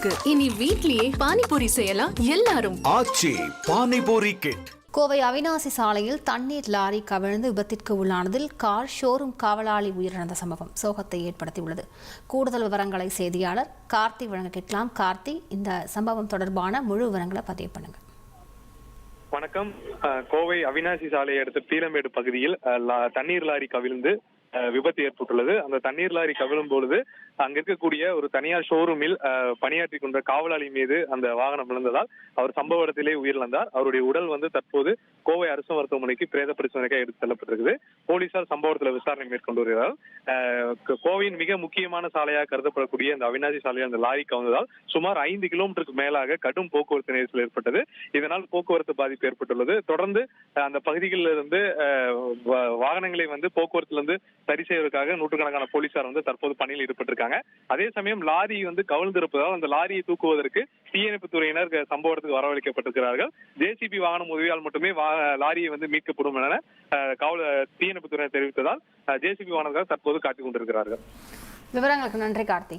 இருக்கு. இனி வீட்லயே பானிபூரி செய்யலாம் எல்லாரும். ஆச்சி பானிபூரி கிட். கோவை அவிநாசி சாலையில் தண்ணீர் லாரி கவிழ்ந்து விபத்திற்கு உள்ளானதில் கார் ஷோரூம் காவலாளி உயிரிழந்த சம்பவம் சோகத்தை ஏற்படுத்தியுள்ளது. கூடுதல் விவரங்களை செய்தியாளர் கார்த்தி வழங்க கேட்கலாம். கார்த்தி, இந்த சம்பவம் தொடர்பான முழு விவரங்களை பதிவு பண்ணுங்க. வணக்கம். கோவை அவிநாசி சாலையை அடுத்த பீலமேடு பகுதியில் தண்ணீர் லாரி கவிழ்ந்து விபத்து ஏற்பட்டுள்ளது. அந்த தண்ணீர் லாரி கவிழும் பொழுது அங்க இருக்கக்கூடிய ஒரு தனியார் ஷோரூமில் பணியாற்றி கொண்ட காவலாளி மீது அந்த வாகனம் விழுந்ததால் அவர் சம்பவ இடத்திலே உயிரிழந்தார். அவருடைய உடல் கோவை கோவை அரசு மருத்துவமனைக்கு பிரேத பரிசோதனைக்காக எடுத்து செல்லப்பட்டிருக்குது. போலீசார் சம்பவத்தில் விசாரணை மேற்கொண்டு வருகிறார். கோவையின் மிக முக்கியமான சாலையாக கருதப்படக்கூடிய இந்த அவிநாசி சாலையில் அந்த லாரி கவிழ்ந்ததால் சுமார் 5 கிலோமீட்டருக்கு மேலாக கடும் போக்குவரத்து நெரிசல் ஏற்பட்டது. இதனால் போக்குவரத்து பாதிப்பு ஏற்பட்டுள்ளது. தொடர்ந்து அந்த பகுதிகளில் இருந்து வாகனங்களை போக்குவரத்துல சரி செய்வதற்காக நூற்றுக்கணக்கான போலீசார் தற்போது பணியில் ஈடுபட்டிருக்காங்க. அதே சமயம் லாரி கவிழ்ந்திருப்பதால் அந்த லாரியை தூக்குவதற்கு தீயணைப்பு துறையினர் சம்பவத்துக்கு வரவழைக்கப்பட்டிருக்கிறார்கள். ஜேசிபி வாகனம் உதவியால் மட்டுமே லாரியை மீட்கப்படும் என தீயணைப்பு துறையினர் தெரிவித்ததால் ஜேசிபி வாகனங்கள் தற்போது காட்டிக் கொண்டிருக்கிறார்கள். விவரங்களுக்கு நன்றி கார்த்தி.